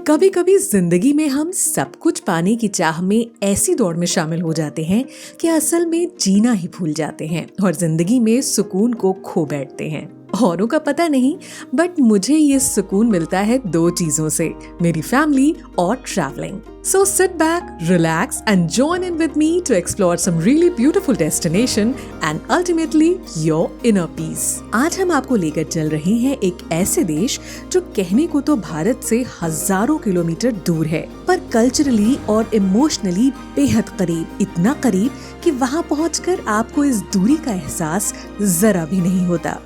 कभी कभी जिंदगी में हम सब कुछ पाने की चाह में ऐसी दौड़ में शामिल हो जाते हैं कि असल में जीना ही भूल जाते हैं और जिंदगी में सुकून को खो बैठते हैं। औरों का पता नहीं, बट मुझे ये सुकून मिलता है दो चीजों से, मेरी फैमिली और travelling. So sit back, relax and join in with me to explore some really beautiful destination and ultimately your inner peace। आज हम आपको लेकर चल रहे हैं एक ऐसे देश जो कहने को तो भारत से हजारों किलोमीटर दूर है, पर कल्चरली और इमोशनली बेहद करीब, इतना करीब कि वहाँ पहुँचकर आपको इस दूरी का एहसास जरा भी नहीं होता।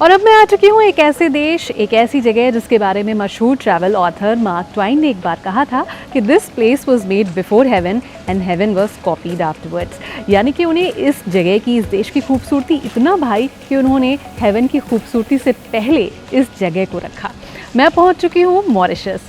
और अब मैं आ चुकी हूँ एक ऐसे देश, एक ऐसी जगह जिसके बारे में मशहूर ट्रैवल ऑथर मार्क ट्वाइन ने एक बार कहा था कि this place was made before heaven and heaven was copied afterwards. यानी कि उन्हें इस जगह की, इस देश की खूबसूरती इतना भाई कि उन्होंने हेवन की खूबसूरती से पहले इस जगह को रखा। मैं पहुंच चुकी हूँ मॉरिशस।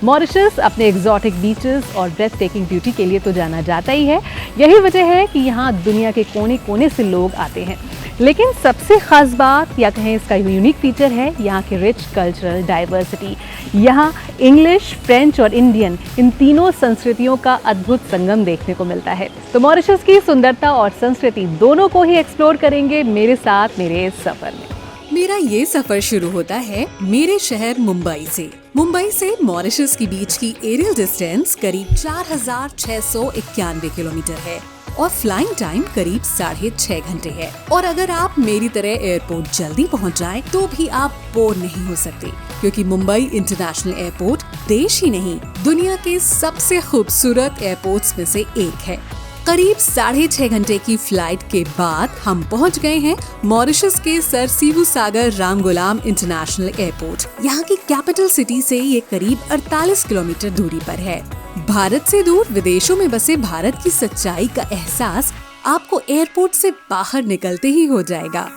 मॉरिशस अपने एग्जॉटिक बीचेस और ब्रेथ टेकिंग ब्यूटी के लिए तो जाना जाता ही है। यही वजह है कि यहाँ दुनिया के कोने कोने से लोग आते हैं। लेकिन सबसे ख़ास बात या कहें इसका यूनिक फीचर है यहाँ की रिच कल्चरल डाइवर्सिटी। यहाँ इंग्लिश, फ्रेंच और इंडियन, इन तीनों संस्कृतियों का अद्भुत संगम देखने को मिलता है। तो मॉरिशस की सुंदरता और संस्कृति दोनों को ही एक्सप्लोर करेंगे मेरे साथ मेरे इस सफर में। मेरा ये सफर शुरू होता है मेरे शहर मुंबई से। मुंबई से मॉरिशस के बीच की एरियल डिस्टेंस करीब 4691 किलोमीटर है और फ्लाइंग टाइम करीब 6.5 घंटे है। और अगर आप मेरी तरह एयरपोर्ट जल्दी पहुंच जाएं, तो भी आप बोर नहीं हो सकते, क्योंकि मुंबई इंटरनेशनल एयरपोर्ट देश ही नहीं, दुनिया के सबसे खूबसूरत एयरपोर्ट्स में से एक है। करीब 6.5 घंटे की फ्लाइट के बाद हम पहुंच गए हैं मॉरिशस के सर सीवू सागर रामगुलाम इंटरनेशनल एयरपोर्ट। यहाँ की कैपिटल सिटी से ये करीब 48 किलोमीटर दूरी पर है। भारत से दूर विदेशों में बसे भारत की सच्चाई का एहसास आपको एयरपोर्ट से बाहर निकलते ही हो जाएगा।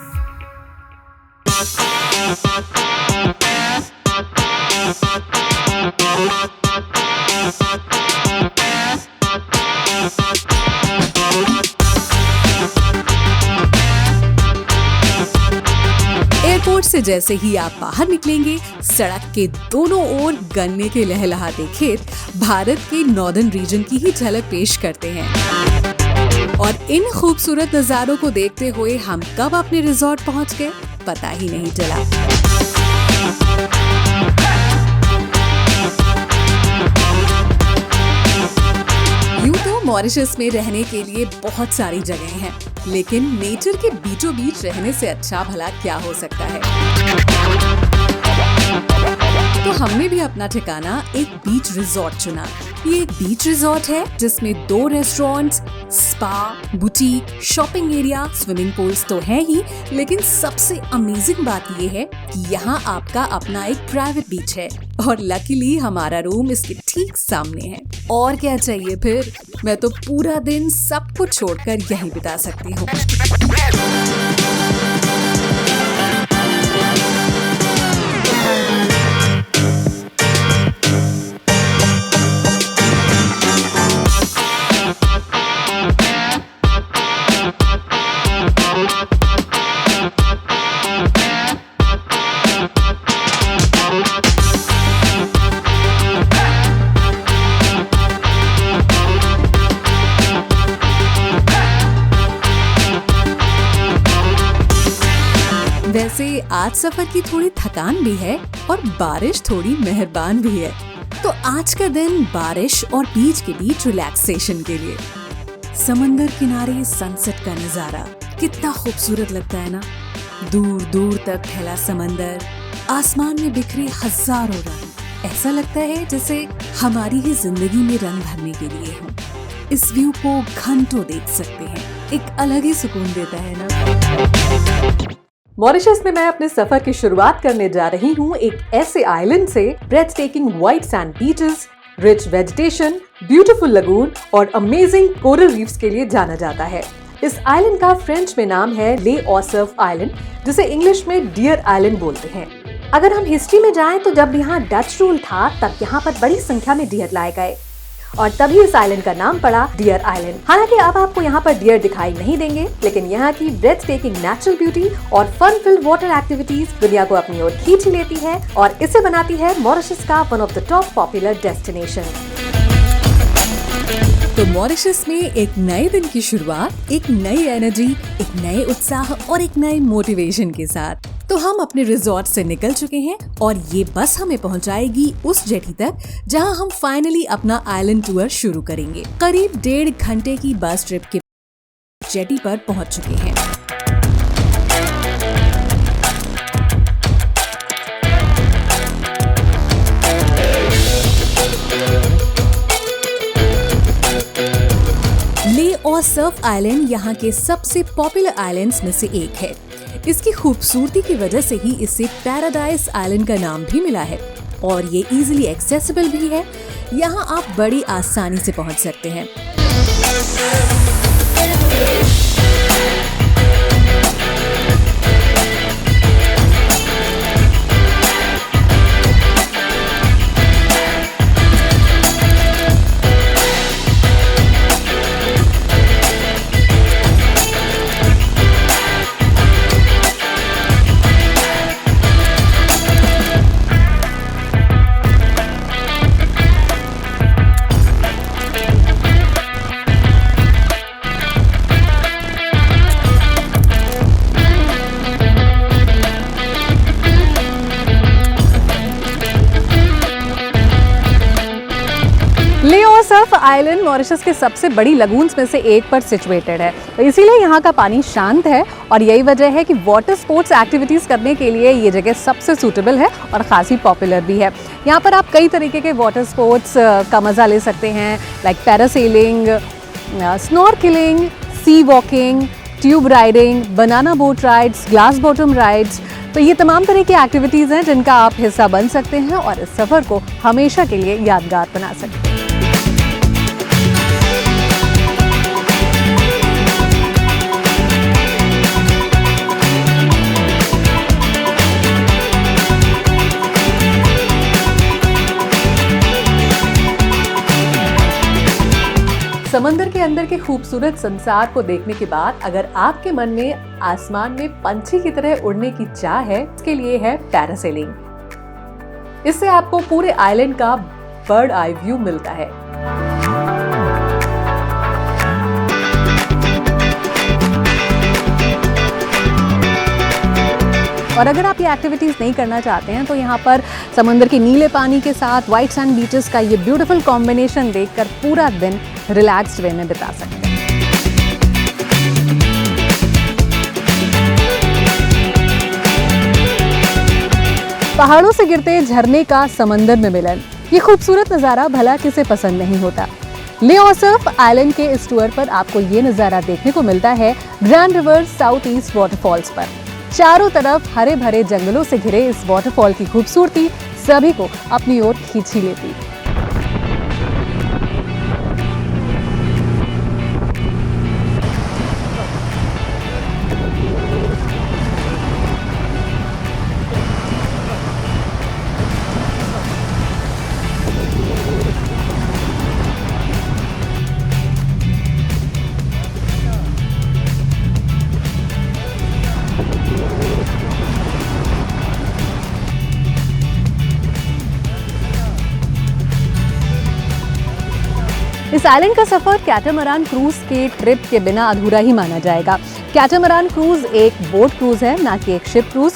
एयरपोर्ट से जैसे ही आप बाहर निकलेंगे, सड़क के दोनों ओर गन्ने के लहलहाते खेत भारत के नॉर्दर्न रीजन की ही झलक पेश करते हैं। और इन खूबसूरत नजारों को देखते हुए हम कब अपने रिजॉर्ट पहुंच गए, पता ही नहीं चला। यूं तो मॉरिशस में रहने के लिए बहुत सारी जगह हैं, लेकिन नेचर के बीचों बीच रहने से अच्छा भला क्या हो सकता है। तो हमने भी अपना ठिकाना एक बीच रिजॉर्ट चुना। ये एक बीच रिजॉर्ट है जिसमें 2 restaurants, spa, boutique, shopping area, swimming pools तो है ही, लेकिन सबसे अमेजिंग बात ये है कि यहाँ आपका अपना एक प्राइवेट बीच है और लकीली हमारा रूम इसके ठीक सामने है। और क्या चाहिए फिर, मैं तो पूरा दिन सब कुछ छोड़कर यहीं बिता सकती हूँ। वैसे आज सफर की थोड़ी थकान भी है और बारिश थोड़ी मेहरबान भी है। तो आज का दिन बारिश और बीच के बीच रिलैक्सेशन के लिए। समंदर किनारे सनसेट का नजारा कितना खूबसूरत लगता है ना। दूर दूर तक फैला समंदर, आसमान में बिखरे हजारों रंग। ऐसा लगता है जैसे हमारी ही जिंदगी में रंग भरने के लिए हो। इस व्यू को घंटों देख सकते हैं, एक अलग ही सुकून देता है ना। मॉरिशस में मैं अपने सफर की शुरुआत करने जा रही हूँ एक ऐसे आइलैंड से breathtaking white sand beaches, rich vegetation, beautiful lagoon और अमेजिंग कोरल रीफ्स के लिए जाना जाता है। इस आइलैंड का फ्रेंच में नाम है ले ऑसर्फ आइलैंड, जिसे इंग्लिश में डियर आइलैंड बोलते हैं। अगर हम हिस्ट्री में जाएं तो जब यहाँ डच रूल था तब यहाँ पर बड़ी संख्या में डियर लाए गए और तभी इस आइलैंड का नाम पड़ा डियर आइलैंड। हालांकि अब आपको यहाँ पर डियर दिखाई नहीं देंगे, लेकिन यहाँ की ब्रेथ टेकिंग नेचुरल ब्यूटी और फन फिल्ड वाटर एक्टिविटीज दुनिया को अपनी ओर खींच लेती है और इसे बनाती है मॉरिशस का one of the top popular destination. तो मॉरिशस में एक नए दिन की शुरुआत, एक नई एनर्जी, एक नए उत्साह और एक नए मोटिवेशन के साथ तो हम अपने रिजॉर्ट से निकल चुके हैं और ये बस हमें पहुंचाएगी उस जेटी तक जहां हम फाइनली अपना आइलैंड टूर शुरू करेंगे। करीब 1.5 घंटे की बस ट्रिप के जेटी पर पहुंच चुके हैं। ले ऑसर्फ आइलैंड यहाँ के सबसे पॉपुलर आइलैंड्स में से एक है। इसकी खूबसूरती की वजह से ही इसे पैराडाइज आइलैंड का नाम भी मिला है और ये इजीली एक्सेसिबल भी है। यहाँ आप बड़ी आसानी से पहुँच सकते हैं। ले ऑसर्फ आइलैंड मॉरिशस के सबसे बड़ी लगून्स में से एक पर सिचुएटेड है, तो इसीलिए यहाँ का पानी शांत है और यही वजह है कि वाटर स्पोर्ट्स एक्टिविटीज़ करने के लिए ये जगह सबसे सूटेबल है और खासी पॉपुलर भी है। यहाँ पर आप कई तरीके के वाटर स्पोर्ट्स का मज़ा ले सकते हैं, like parasailing, snorkelling, sea walking, tube riding, banana boat rides, glass bottom rides. तो ये तमाम तरह की एक्टिविटीज़ हैं जिनका आप हिस्सा बन सकते हैं और इस सफ़र को हमेशा के लिए यादगार बना सकते हैं। समंदर के अंदर के खूबसूरत संसार को देखने के बाद अगर आपके मन में आसमान में पंछी की तरह उड़ने की चाह है, इसके लिए है पैरासेलिंग। इससे आपको पूरे आइलैंड का बर्ड आई व्यू मिलता है। और अगर आप ये एक्टिविटीज़ नहीं करना चाहते हैं तो यहाँ पर समंदर के नीले पानी के साथ वाइट सैंड बीचेस का ये ब्यूटीफुल कॉम्बिनेशन देखकर पूरा दिन रिलैक्स्ड वे में बिता सकते हैं। पहाड़ों से गिरते झरने का समंदर में मिलन, ये खूबसूरत नज़ारा भला किसे पसंद नहीं होता। ले ऑसर्फ आइलैंड के इस टूर पर आपको ये नज़ारा देखने को मिलता है grand river south east waterfalls पर। चारों तरफ हरे भरे जंगलों से घिरे इस वाटरफॉल की खूबसूरती सभी को अपनी ओर खींच ही लेती है। इस आइलैंड का सफर कैटामरान क्रूज के ट्रिप के बिना अधूरा ही माना जाएगा। कैटामरान क्रूज एक बोट क्रूज है, ना कि एक शिप क्रूज।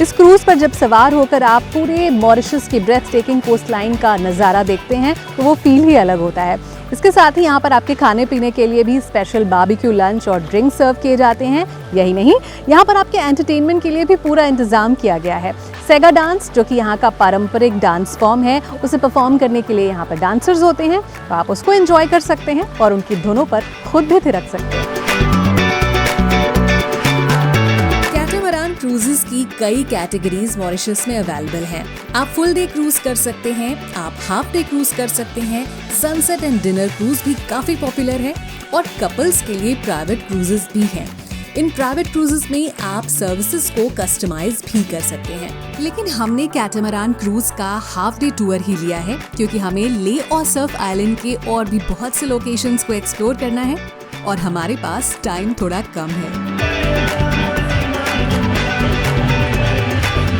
इस क्रूज पर जब सवार होकर आप पूरे मॉरिशस की ब्रेथ टेकिंग कोस्ट लाइन का नज़ारा देखते हैं तो वो फील ही अलग होता है। इसके साथ ही यहाँ पर आपके खाने पीने के लिए भी स्पेशल बारबेक्यू लंच और ड्रिंक सर्व किए जाते हैं। यही नहीं, यहाँ पर आपके एंटरटेनमेंट के लिए भी पूरा इंतजाम किया गया है। सेगा डांस, जो कि यहाँ का पारंपरिक डांस फॉर्म है, उसे परफॉर्म करने के लिए यहाँ पर डांसर्स होते हैं, तो आप उसको एंजॉय कर सकते हैं और उनकी धुनों पर खुद भी थिरक सकते हैं। कैटामरान क्रूजेस की कई कैटेगरीज मॉरिशस में अवेलेबल हैं। आप फुल डे क्रूज कर सकते हैं, आप हाफ डे क्रूज कर सकते हैं, सनसेट एंड डिनर क्रूज भी काफी पॉपुलर है और कपल्स के लिए प्राइवेट क्रूजेस भी हैं। इन प्राइवेट क्रूजेस में आप सर्विसेज को कस्टमाइज भी कर सकते हैं। लेकिन हमने कैटामरान क्रूज का हाफ डे टूर ही लिया है क्योंकि हमें ले और सर्फ आइलैंड के और भी बहुत से लोकेशंस को एक्सप्लोर करना है और हमारे पास टाइम थोड़ा कम है।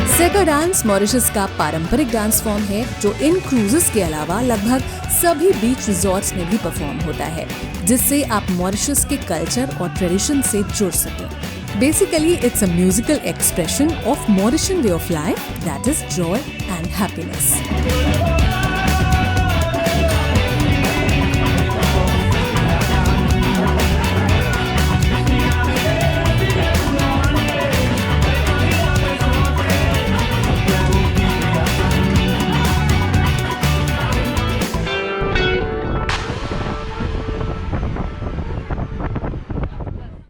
सेगा डांस मॉरिशस का पारंपरिक डांस फॉर्म है जो इन क्रूजेस के अलावा लगभग सभी बीच रिजॉर्ट्स में भी परफॉर्म होता है, जिससे आप मॉरिशस के कल्चर और ट्रेडिशन से जुड़ सकें। Basically it's a musical expression of मॉरिशन way of life that is Joy and happiness.